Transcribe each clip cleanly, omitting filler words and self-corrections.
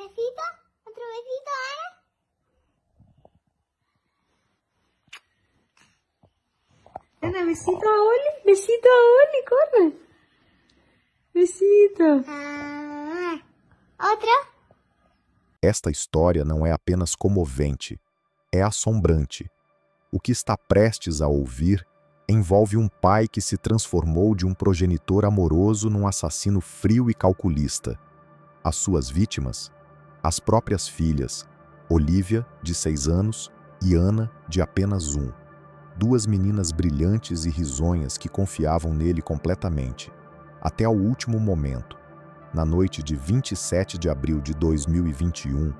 besito. Otro besito, Ana. Ana, besito a Oli. Besito a Oli, corre. Besito. Otro. Esta história não é apenas comovente, é assombrante. O que está prestes a ouvir envolve um pai que se transformou de um progenitor amoroso num assassino frio e calculista. As suas vítimas? As próprias filhas, Olivia, de 6 anos, e Ana, de apenas 1. Duas meninas brilhantes e risonhas que confiavam nele completamente, até ao último momento. Na noite de 27 de abril de 2021,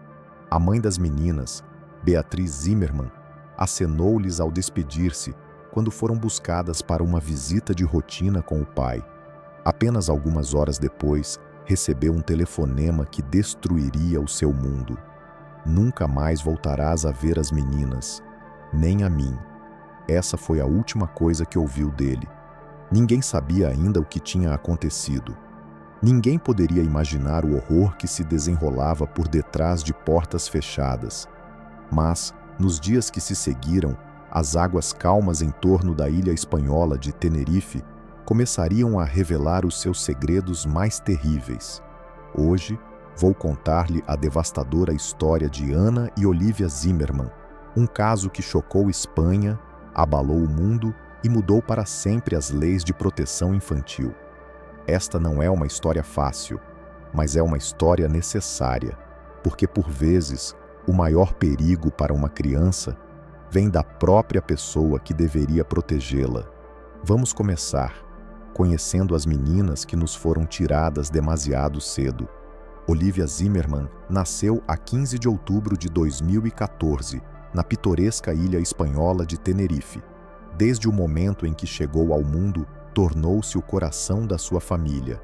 a mãe das meninas, Beatriz Zimmermann, acenou-lhes ao despedir-se quando foram buscadas para uma visita de rotina com o pai. Apenas algumas horas depois, recebeu um telefonema que destruiria o seu mundo. Nunca mais voltarás a ver as meninas, nem a mim. Essa foi a última coisa que ouviu dele. Ninguém sabia ainda o que tinha acontecido. Ninguém poderia imaginar o horror que se desenrolava por detrás de portas fechadas. Mas, nos dias que se seguiram, as águas calmas em torno da ilha espanhola de Tenerife começariam a revelar os seus segredos mais terríveis. Hoje, vou contar-lhe a devastadora história de Ana e Olivia Zimmermann, um caso que chocou Espanha, abalou o mundo e mudou para sempre as leis de proteção infantil. Esta não é uma história fácil, mas é uma história necessária, porque por vezes o maior perigo para uma criança vem da própria pessoa que deveria protegê-la. Vamos começar conhecendo as meninas que nos foram tiradas demasiado cedo. Olivia Zimmermann nasceu a 15 de outubro de 2014, na pitoresca ilha espanhola de Tenerife. Desde o momento em que chegou ao mundo, tornou-se o coração da sua família.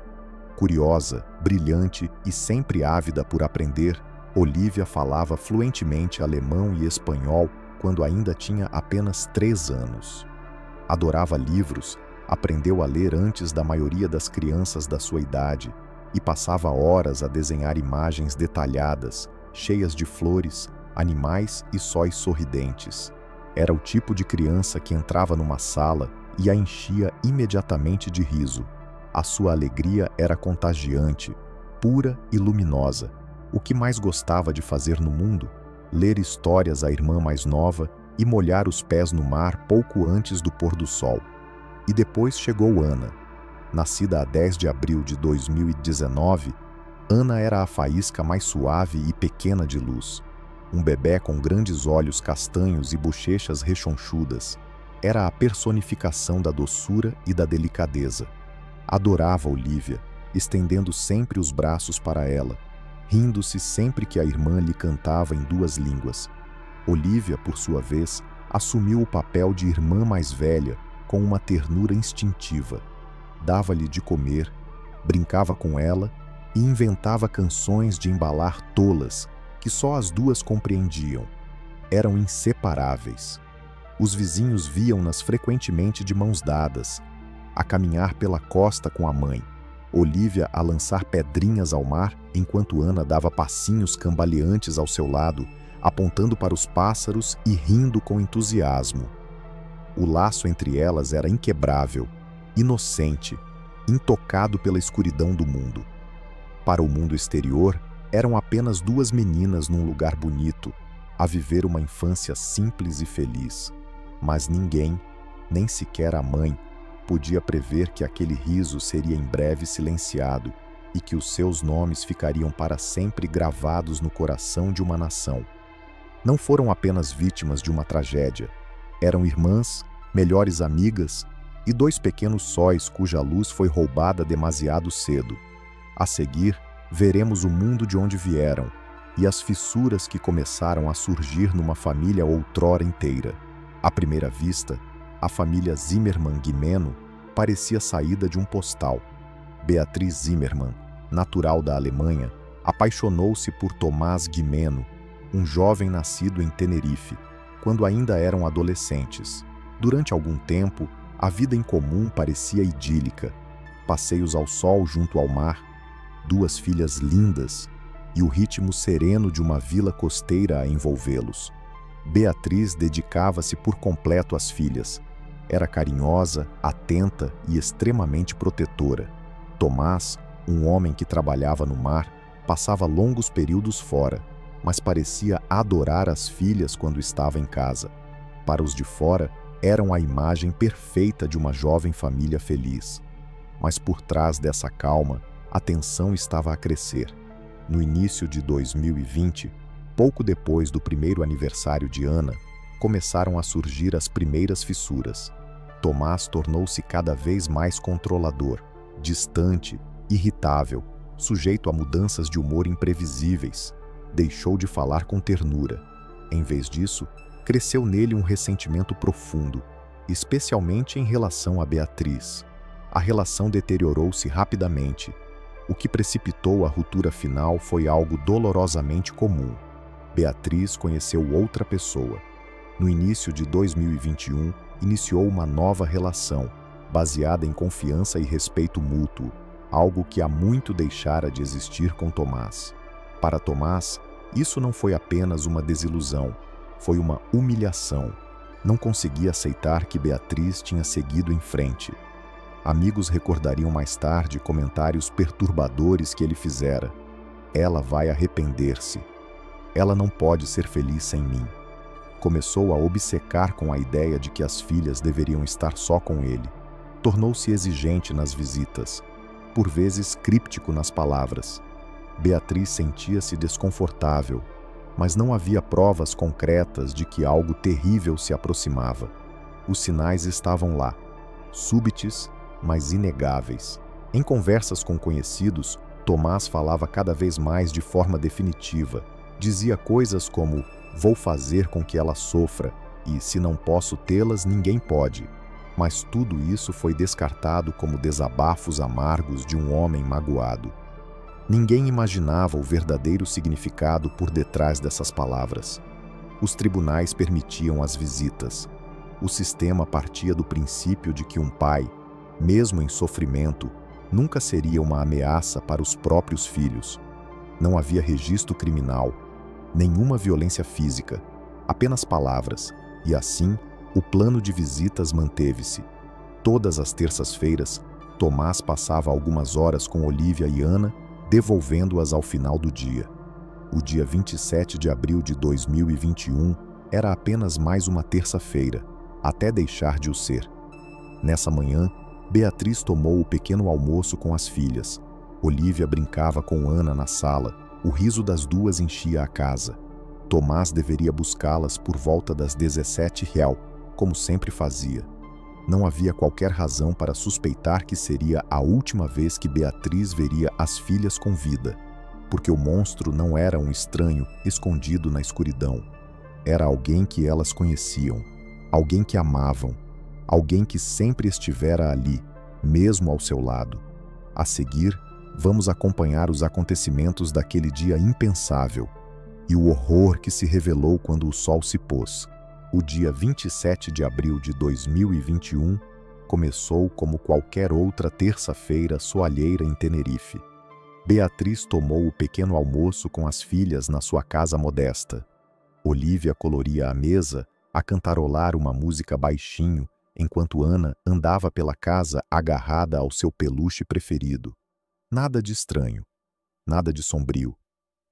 Curiosa, brilhante e sempre ávida por aprender, Olivia falava fluentemente alemão e espanhol quando ainda tinha apenas 3 anos. Adorava livros, aprendeu a ler antes da maioria das crianças da sua idade e passava horas a desenhar imagens detalhadas, cheias de flores, animais e sóis sorridentes. Era o tipo de criança que entrava numa sala e a enchia imediatamente de riso. A sua alegria era contagiante, pura e luminosa. O que mais gostava de fazer no mundo? Ler histórias à irmã mais nova e molhar os pés no mar pouco antes do pôr do sol. E depois chegou Ana. Nascida a 10 de abril de 2019, Ana era a faísca mais suave e pequena de luz. Um bebé com grandes olhos castanhos e bochechas rechonchudas. Era a personificação da doçura e da delicadeza. Adorava Olivia, estendendo sempre os braços para ela, rindo-se sempre que a irmã lhe cantava em 2 línguas. Olivia, por sua vez, assumiu o papel de irmã mais velha com uma ternura instintiva. Dava-lhe de comer, brincava com ela e inventava canções de embalar tolas que só as duas compreendiam. Eram inseparáveis. Os vizinhos viam-nas frequentemente de mãos dadas, a caminhar pela costa com a mãe, Olivia a lançar pedrinhas ao mar, enquanto Ana dava passinhos cambaleantes ao seu lado, apontando para os pássaros e rindo com entusiasmo. O laço entre elas era inquebrável, inocente, intocado pela escuridão do mundo. Para o mundo exterior, eram apenas 2 meninas num lugar bonito, a viver uma infância simples e feliz. Mas ninguém, nem sequer a mãe, podia prever que aquele riso seria em breve silenciado e que os seus nomes ficariam para sempre gravados no coração de uma nação. Não foram apenas vítimas de uma tragédia. Eram irmãs, melhores amigas e 2 pequenos sóis cuja luz foi roubada demasiado cedo. A seguir, veremos o mundo de onde vieram e as fissuras que começaram a surgir numa família outrora inteira. À primeira vista, a família Zimmermann-Guimeno parecia saída de um postal. Beatriz Zimmermann, natural da Alemanha, apaixonou-se por Tomás Guimeno, um jovem nascido em Tenerife, quando ainda eram adolescentes. Durante algum tempo, a vida em comum parecia idílica. Passeios ao sol junto ao mar, 2 filhas lindas, e o ritmo sereno de uma vila costeira a envolvê-los. Beatriz dedicava-se por completo às filhas. Era carinhosa, atenta e extremamente protetora. Tomás, um homem que trabalhava no mar, passava longos períodos fora, mas parecia adorar as filhas quando estava em casa. Para os de fora, eram a imagem perfeita de uma jovem família feliz. Mas por trás dessa calma, a tensão estava a crescer. No início de 2020, pouco depois do primeiro aniversário de Ana, começaram a surgir as primeiras fissuras. Tomás tornou-se cada vez mais controlador, distante, irritável, sujeito a mudanças de humor imprevisíveis. Deixou de falar com ternura. Em vez disso, cresceu nele um ressentimento profundo, especialmente em relação a Beatriz. A relação deteriorou-se rapidamente. O que precipitou a ruptura final foi algo dolorosamente comum. Beatriz conheceu outra pessoa. No início de 2021, iniciou uma nova relação, baseada em confiança e respeito mútuo, algo que há muito deixara de existir com Tomás. Para Tomás, isso não foi apenas uma desilusão, foi uma humilhação. Não conseguia aceitar que Beatriz tinha seguido em frente. Amigos recordariam mais tarde comentários perturbadores que ele fizera. Ela vai arrepender-se. Ela não pode ser feliz sem mim. Começou a obcecar com a ideia de que as filhas deveriam estar só com ele. Tornou-se exigente nas visitas, por vezes críptico nas palavras. Beatriz sentia-se desconfortável, mas não havia provas concretas de que algo terrível se aproximava. Os sinais estavam lá, súbitos, mas inegáveis. Em conversas com conhecidos, Tomás falava cada vez mais de forma definitiva. Dizia coisas como: "Vou fazer com que ela sofra, e se não posso tê-las, ninguém pode." Mas tudo isso foi descartado como desabafos amargos de um homem magoado. Ninguém imaginava o verdadeiro significado por detrás dessas palavras. Os tribunais permitiam as visitas. O sistema partia do princípio de que um pai, mesmo em sofrimento, nunca seria uma ameaça para os próprios filhos. Não havia registro criminal, nenhuma violência física, apenas palavras, e assim, o plano de visitas manteve-se. Todas as terças-feiras, Tomás passava algumas horas com Olívia e Ana, devolvendo-as ao final do dia. O dia 27 de abril de 2021 era apenas mais uma terça-feira, até deixar de o ser. Nessa manhã, Beatriz tomou o pequeno almoço com as filhas. Olívia brincava com Ana na sala. O riso das duas enchia a casa. Tomás deveria buscá-las por volta das 17h, como sempre fazia. Não havia qualquer razão para suspeitar que seria a última vez que Beatriz veria as filhas com vida, porque o monstro não era um estranho escondido na escuridão. Era alguém que elas conheciam, alguém que amavam, alguém que sempre estivera ali, mesmo ao seu lado. A seguir, vamos acompanhar os acontecimentos daquele dia impensável e o horror que se revelou quando o sol se pôs. O dia 27 de abril de 2021 começou como qualquer outra terça-feira soalheira em Tenerife. Beatriz tomou o pequeno almoço com as filhas na sua casa modesta. Olívia coloria a mesa a cantarolar uma música baixinho, enquanto Ana andava pela casa agarrada ao seu peluche preferido. Nada de estranho, nada de sombrio,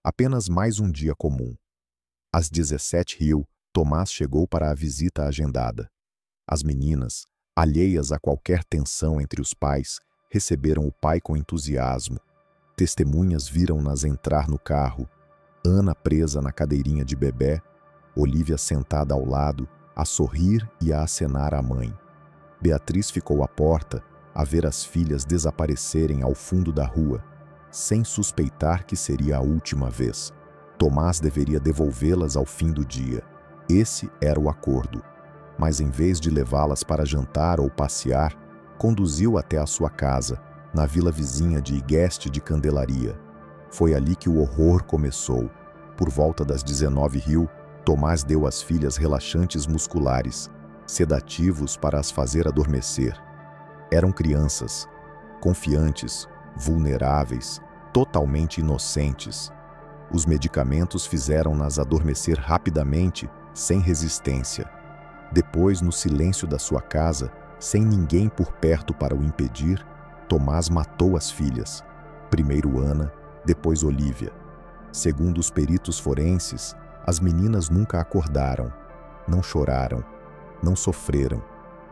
apenas mais um dia comum. Às 17h, Tomás chegou para a visita agendada. As meninas, alheias a qualquer tensão entre os pais, receberam o pai com entusiasmo. Testemunhas viram-nas entrar no carro, Ana presa na cadeirinha de bebé, Olívia sentada ao lado, a sorrir e a acenar à mãe. Beatriz ficou à porta, a ver as filhas desaparecerem ao fundo da rua, sem suspeitar que seria a última vez. Tomás deveria devolvê-las ao fim do dia. Esse era o acordo. Mas em vez de levá-las para jantar ou passear, conduziu até a sua casa, na vila vizinha de Igueste de Candelaria. Foi ali que o horror começou. Por volta das 19h, Tomás deu às filhas relaxantes musculares, sedativos para as fazer adormecer. Eram crianças, confiantes, vulneráveis, totalmente inocentes. Os medicamentos fizeram-nas adormecer rapidamente, sem resistência. Depois, no silêncio da sua casa, sem ninguém por perto para o impedir, Tomás matou as filhas. Primeiro Ana, depois Olívia. Segundo os peritos forenses, as meninas nunca acordaram, não choraram, não sofreram,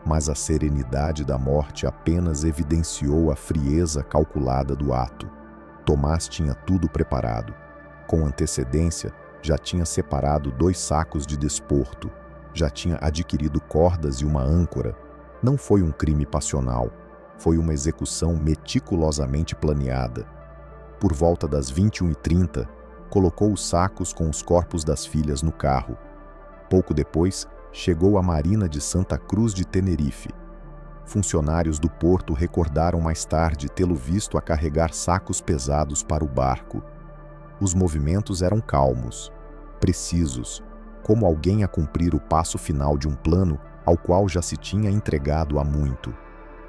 mas a serenidade da morte apenas evidenciou a frieza calculada do ato. Tomás tinha tudo preparado. Com antecedência, já tinha separado 2 sacos de desporto, já tinha adquirido cordas e uma âncora. Não foi um crime passional, foi uma execução meticulosamente planeada. Por volta das 21h30, colocou os sacos com os corpos das filhas no carro. Pouco depois, chegou à Marina de Santa Cruz de Tenerife. Funcionários do porto recordaram mais tarde tê-lo visto a carregar sacos pesados para o barco. Os movimentos eram calmos, precisos, como alguém a cumprir o passo final de um plano ao qual já se tinha entregado há muito.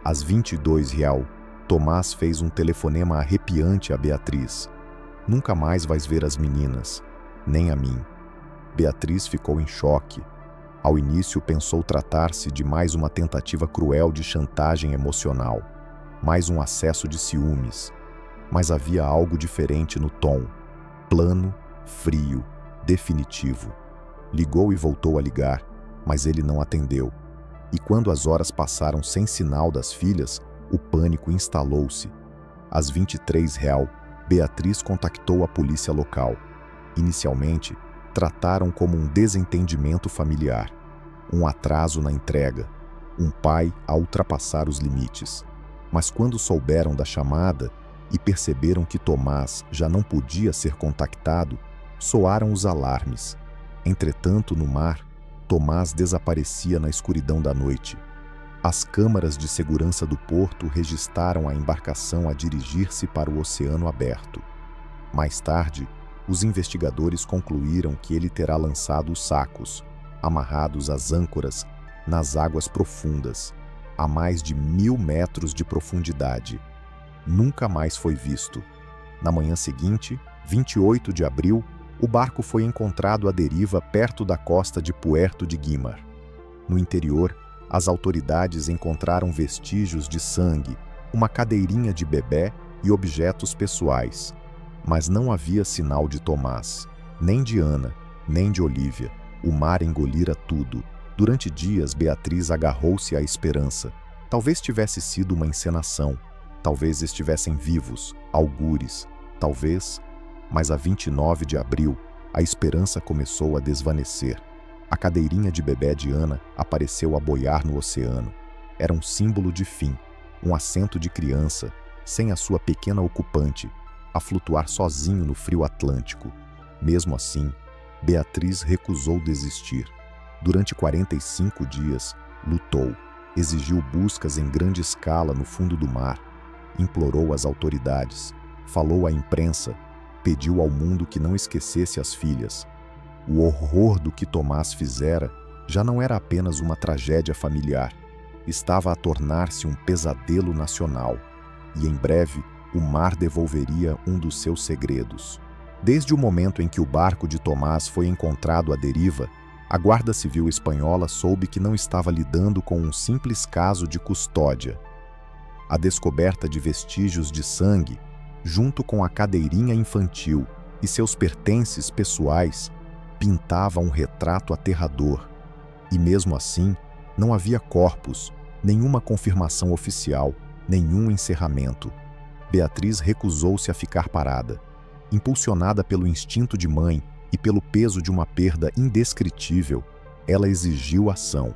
Às 22h, Tomás fez um telefonema arrepiante a Beatriz. Nunca mais vais ver as meninas, nem a mim. Beatriz ficou em choque. Ao início pensou tratar-se de mais uma tentativa cruel de chantagem emocional, mais um acesso de ciúmes. Mas havia algo diferente no tom, plano, frio, definitivo. Ligou e voltou a ligar, mas ele não atendeu. E quando as horas passaram sem sinal das filhas, o pânico instalou-se. Às 23h, Beatriz contactou a polícia local. Inicialmente, trataram como um desentendimento familiar, um atraso na entrega, um pai a ultrapassar os limites. Mas quando souberam da chamada e perceberam que Tomás já não podia ser contactado, soaram os alarmes. Entretanto, no mar, Tomás desaparecia na escuridão da noite. As câmaras de segurança do porto registraram a embarcação a dirigir-se para o oceano aberto. Mais tarde, os investigadores concluíram que ele terá lançado os sacos, amarrados às âncoras, nas águas profundas, a mais de 1000 metros de profundidade. Nunca mais foi visto. Na manhã seguinte, 28 de abril, o barco foi encontrado à deriva perto da costa de Puerto de Guímar. No interior, as autoridades encontraram vestígios de sangue, uma cadeirinha de bebê e objetos pessoais. Mas não havia sinal de Tomás, nem de Ana, nem de Olívia. O mar engolira tudo. Durante dias, Beatriz agarrou-se à esperança. Talvez tivesse sido uma encenação. Talvez estivessem vivos, algures. Talvez... Mas a 29 de abril, a esperança começou a desvanecer. A cadeirinha de bebê de Ana apareceu a boiar no oceano. Era um símbolo de fim, um assento de criança, sem a sua pequena ocupante, a flutuar sozinho no frio Atlântico. Mesmo assim, Beatriz recusou desistir. Durante 45 dias, lutou, exigiu buscas em grande escala no fundo do mar, implorou às autoridades, falou à imprensa, pediu ao mundo que não esquecesse as filhas. O horror do que Tomás fizera já não era apenas uma tragédia familiar, estava a tornar-se um pesadelo nacional, e em breve o mar devolveria um dos seus segredos. Desde o momento em que o barco de Tomás foi encontrado à deriva, a Guarda Civil espanhola soube que não estava lidando com um simples caso de custódia. A descoberta de vestígios de sangue, junto com a cadeirinha infantil e seus pertences pessoais, pintava um retrato aterrador. E mesmo assim, não havia corpos, nenhuma confirmação oficial, nenhum encerramento. Beatriz recusou-se a ficar parada. Impulsionada pelo instinto de mãe e pelo peso de uma perda indescritível, ela exigiu ação.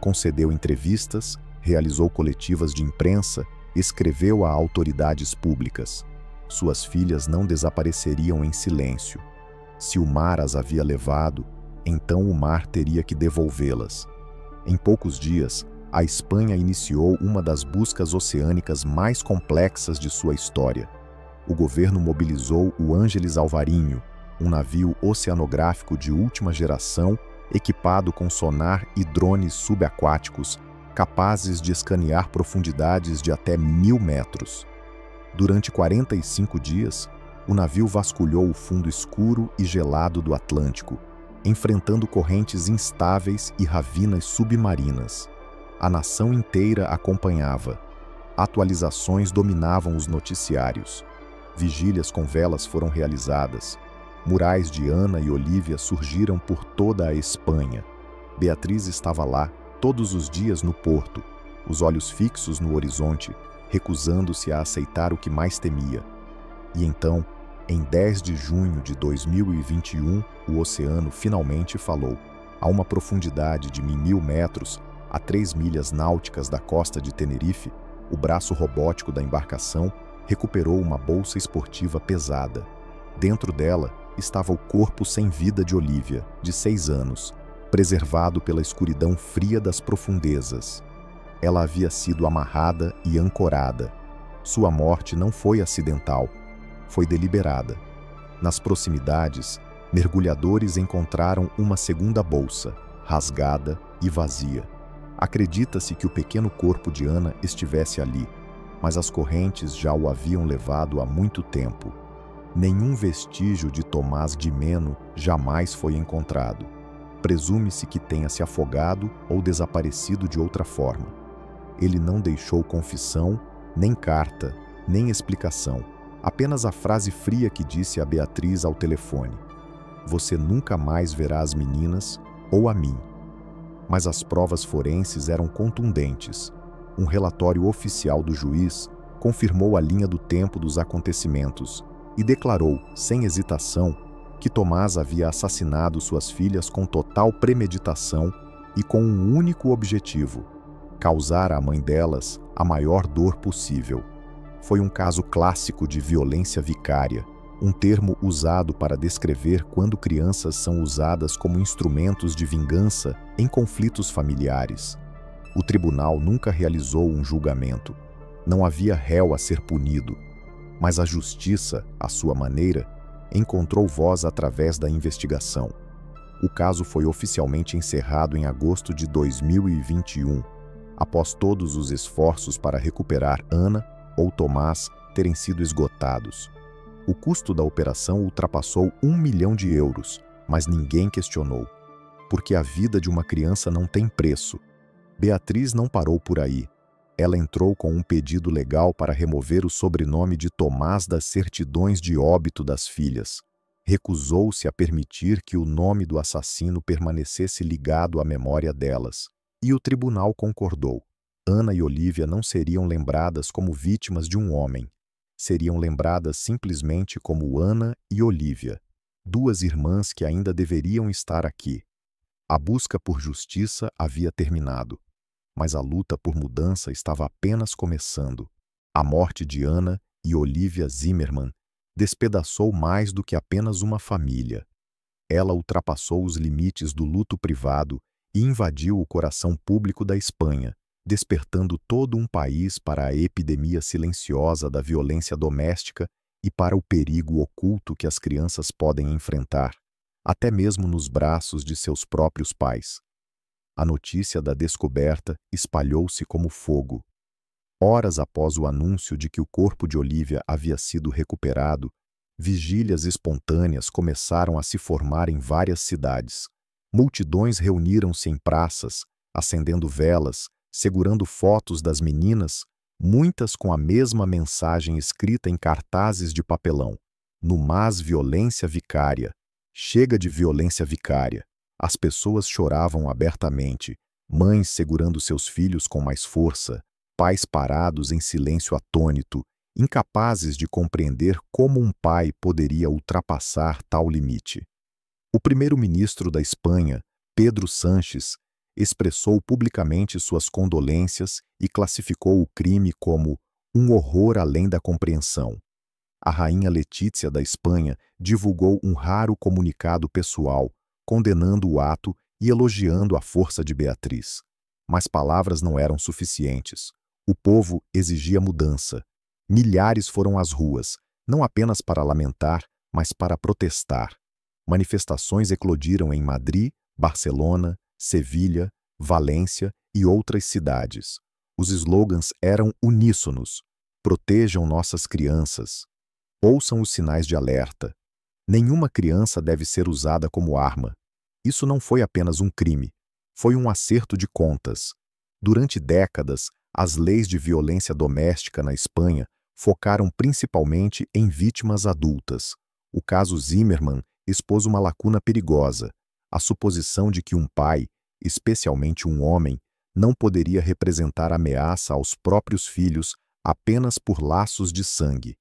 Concedeu entrevistas, realizou coletivas de imprensa, escreveu a autoridades públicas. Suas filhas não desapareceriam em silêncio. Se o mar as havia levado, então o mar teria que devolvê-las. Em poucos dias, a Espanha iniciou uma das buscas oceânicas mais complexas de sua história. O governo mobilizou o Ángeles Alvarinho, um navio oceanográfico de última geração equipado com sonar e drones subaquáticos capazes de escanear profundidades de até 1000 metros. Durante 45 dias, o navio vasculhou o fundo escuro e gelado do Atlântico, enfrentando correntes instáveis e ravinas submarinas. A nação inteira acompanhava. Atualizações dominavam os noticiários. Vigílias com velas foram realizadas. Murais de Ana e Olívia surgiram por toda a Espanha. Beatriz estava lá, todos os dias no porto, os olhos fixos no horizonte, recusando-se a aceitar o que mais temia. E então, em 10 de junho de 2021, o oceano finalmente falou. A uma profundidade de 1.000 metros, a 3 milhas náuticas da costa de Tenerife, o braço robótico da embarcação recuperou uma bolsa esportiva pesada. Dentro dela estava o corpo sem vida de Olívia, de 6 anos, preservado pela escuridão fria das profundezas. Ela havia sido amarrada e ancorada. Sua morte não foi acidental, foi deliberada. Nas proximidades, mergulhadores encontraram uma segunda bolsa, rasgada e vazia. Acredita-se que o pequeno corpo de Ana estivesse ali, mas as correntes já o haviam levado há muito tempo. Nenhum vestígio de Tomás de Meno jamais foi encontrado. Presume-se que tenha se afogado ou desaparecido de outra forma. Ele não deixou confissão, nem carta, nem explicação. Apenas a frase fria que disse a Beatriz ao telefone: "Você nunca mais verá as meninas ou a mim." Mas as provas forenses eram contundentes. Um relatório oficial do juiz confirmou a linha do tempo dos acontecimentos e declarou, sem hesitação, que Tomás havia assassinado suas filhas com total premeditação e com um único objetivo: causar à mãe delas a maior dor possível. Foi um caso clássico de violência vicária, um termo usado para descrever quando crianças são usadas como instrumentos de vingança em conflitos familiares. O tribunal nunca realizou um julgamento. Não havia réu a ser punido, mas a justiça, à sua maneira, encontrou voz através da investigação. O caso foi oficialmente encerrado em agosto de 2021, após todos os esforços para recuperar Ana ou Tomás terem sido esgotados. O custo da operação ultrapassou 1 milhão de euros, mas ninguém questionou. Porque a vida de uma criança não tem preço. Beatriz não parou por aí. Ela entrou com um pedido legal para remover o sobrenome de Tomás das certidões de óbito das filhas. Recusou-se a permitir que o nome do assassino permanecesse ligado à memória delas. E o tribunal concordou. Ana e Olívia não seriam lembradas como vítimas de um homem. Seriam lembradas simplesmente como Ana e Olívia, duas irmãs que ainda deveriam estar aqui. A busca por justiça havia terminado, mas a luta por mudança estava apenas começando. A morte de Ana e Olívia Zimmermann despedaçou mais do que apenas uma família. Ela ultrapassou os limites do luto privado e invadiu o coração público da Espanha, despertando todo um país para a epidemia silenciosa da violência doméstica e para o perigo oculto que as crianças podem enfrentar, até mesmo nos braços de seus próprios pais. A notícia da descoberta espalhou-se como fogo. Horas após o anúncio de que o corpo de Olívia havia sido recuperado, vigílias espontâneas começaram a se formar em várias cidades. Multidões reuniram-se em praças, acendendo velas, segurando fotos das meninas, muitas com a mesma mensagem escrita em cartazes de papelão: "No mais violência vicária. Chega de violência vicária." As pessoas choravam abertamente, mães segurando seus filhos com mais força, pais parados em silêncio atônito, incapazes de compreender como um pai poderia ultrapassar tal limite. O primeiro-ministro da Espanha, Pedro Sánchez, expressou publicamente suas condolências e classificou o crime como um horror além da compreensão. A rainha Letícia da Espanha divulgou um raro comunicado pessoal, condenando o ato e elogiando a força de Beatriz. Mas palavras não eram suficientes. O povo exigia mudança. Milhares foram às ruas, não apenas para lamentar, mas para protestar. Manifestações eclodiram em Madrid, Barcelona, Sevilha, Valência e outras cidades. Os slogans eram uníssonos: "Protejam nossas crianças." Ouçam os sinais de alerta. Nenhuma criança deve ser usada como arma. Isso não foi apenas um crime, foi um acerto de contas. Durante décadas, as leis de violência doméstica na Espanha focaram principalmente em vítimas adultas. O caso Zimmermann expôs uma lacuna perigosa, a suposição de que um pai, especialmente um homem, não poderia representar ameaça aos próprios filhos apenas por laços de sangue.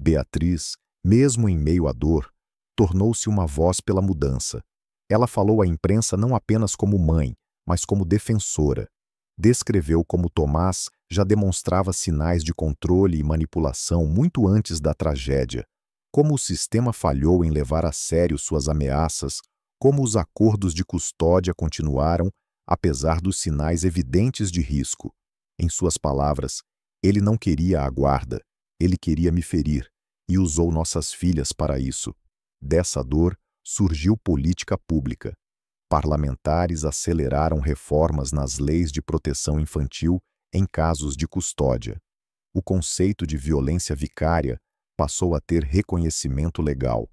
Beatriz, mesmo em meio à dor, tornou-se uma voz pela mudança. Ela falou à imprensa não apenas como mãe, mas como defensora. Descreveu como Tomás já demonstrava sinais de controle e manipulação muito antes da tragédia, como o sistema falhou em levar a sério suas ameaças, como os acordos de custódia continuaram, apesar dos sinais evidentes de risco. Em suas palavras, ele não queria a guarda, ele queria me ferir, e usou nossas filhas para isso. Dessa dor surgiu política pública. Parlamentares aceleraram reformas nas leis de proteção infantil em casos de custódia. O conceito de violência vicária passou a ter reconhecimento legal.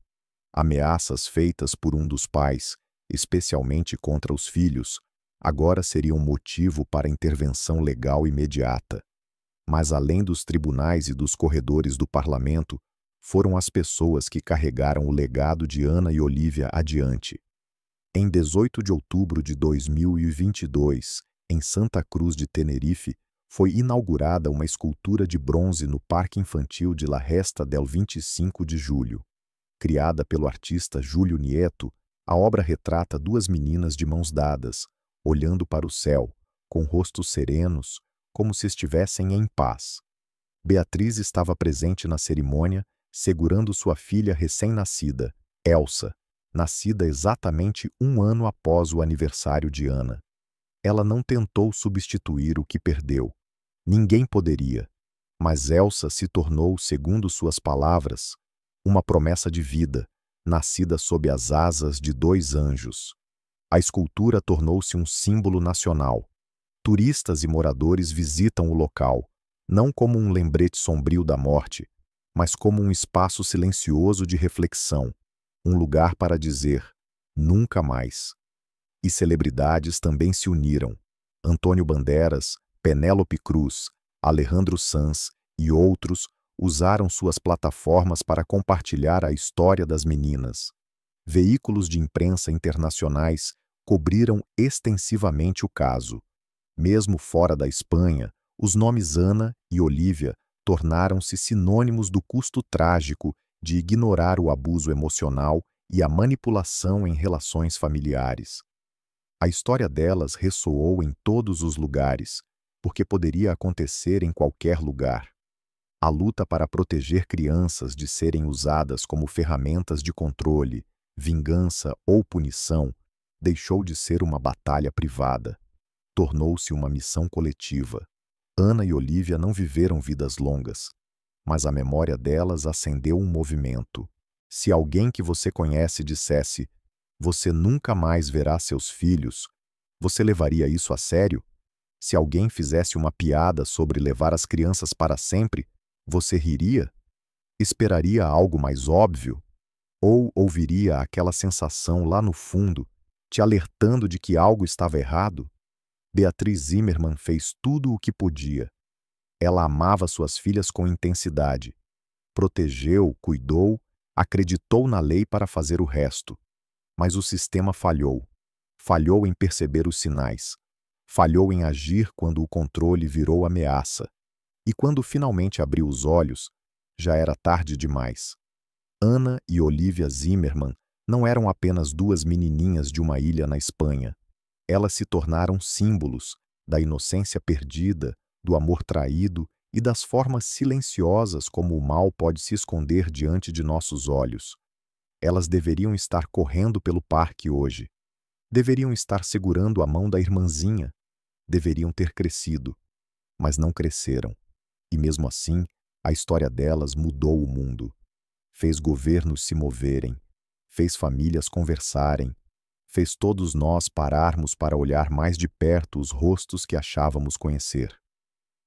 Ameaças feitas por um dos pais, especialmente contra os filhos, agora seriam motivo para intervenção legal imediata. Mas além dos tribunais e dos corredores do parlamento, foram as pessoas que carregaram o legado de Ana e Olivia adiante. Em 18 de outubro de 2022, em Santa Cruz de Tenerife, foi inaugurada uma escultura de bronze no Parque Infantil de La Resta del 25 de Julho. Criada pelo artista Júlio Nieto, a obra retrata duas meninas de mãos dadas, olhando para o céu, com rostos serenos, como se estivessem em paz. Beatriz estava presente na cerimônia, segurando sua filha recém-nascida, Elsa, nascida exatamente um ano após o aniversário de Ana. Ela não tentou substituir o que perdeu. Ninguém poderia. Mas Elsa se tornou, segundo suas palavras, uma promessa de vida, nascida sob as asas de dois anjos. A escultura tornou-se um símbolo nacional. Turistas e moradores visitam o local, não como um lembrete sombrio da morte, mas como um espaço silencioso de reflexão, um lugar para dizer, nunca mais. E celebridades também se uniram. Antônio Bandeiras, Penélope Cruz, Alejandro Sanz e outros usaram suas plataformas para compartilhar a história das meninas. Veículos de imprensa internacionais cobriram extensivamente o caso. Mesmo fora da Espanha, os nomes Ana e Olivia tornaram-se sinônimos do custo trágico de ignorar o abuso emocional e a manipulação em relações familiares. A história delas ressoou em todos os lugares, porque poderia acontecer em qualquer lugar. A luta para proteger crianças de serem usadas como ferramentas de controle, vingança ou punição deixou de ser uma batalha privada. Tornou-se uma missão coletiva. Ana e Olivia não viveram vidas longas, mas a memória delas acendeu um movimento. Se alguém que você conhece dissesse, você nunca mais verá seus filhos, você levaria isso a sério? Se alguém fizesse uma piada sobre levar as crianças para sempre, você riria? Esperaria algo mais óbvio? Ou ouviria aquela sensação lá no fundo, te alertando de que algo estava errado? Beatriz Zimmermann fez tudo o que podia. Ela amava suas filhas com intensidade. Protegeu, cuidou, acreditou na lei para fazer o resto. Mas o sistema falhou. Falhou em perceber os sinais. Falhou em agir quando o controle virou ameaça. E quando finalmente abriu os olhos, já era tarde demais. Ana e Olivia Zimmermann não eram apenas duas menininhas de uma ilha na Espanha. Elas se tornaram símbolos da inocência perdida, do amor traído e das formas silenciosas como o mal pode se esconder diante de nossos olhos. Elas deveriam estar correndo pelo parque hoje. Deveriam estar segurando a mão da irmãzinha. Deveriam ter crescido, mas não cresceram. E mesmo assim, a história delas mudou o mundo. Fez governos se moverem, fez famílias conversarem, fez todos nós pararmos para olhar mais de perto os rostos que achávamos conhecer.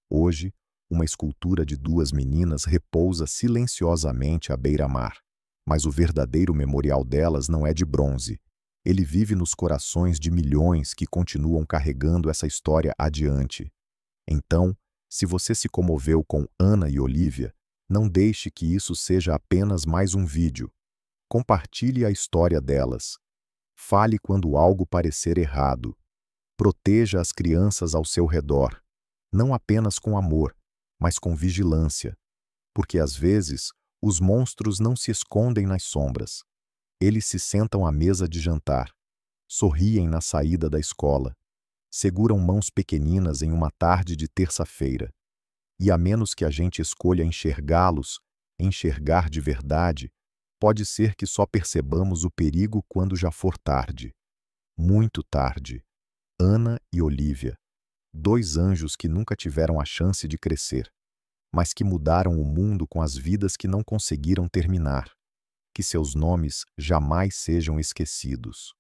Hoje, Uma escultura de duas meninas repousa silenciosamente à beira-mar. Mas o verdadeiro memorial delas não é de bronze. Ele vive nos corações de milhões que continuam carregando essa história adiante. Então, se você se comoveu com Ana e Olivia, não deixe que isso seja apenas mais um vídeo. Compartilhe a história delas. Fale quando algo parecer errado. Proteja as crianças ao seu redor, não apenas com amor, mas com vigilância, porque às vezes os monstros não se escondem nas sombras. Eles se sentam à mesa de jantar, sorriem na saída da escola, seguram mãos pequeninas em uma tarde de terça-feira. E a menos que a gente escolha enxergá-los, enxergar de verdade, pode ser que só percebamos o perigo quando já for tarde. Muito tarde. Ana e Olivia, dois anjos que nunca tiveram a chance de crescer, mas que mudaram o mundo com as vidas que não conseguiram terminar. Que seus nomes jamais sejam esquecidos.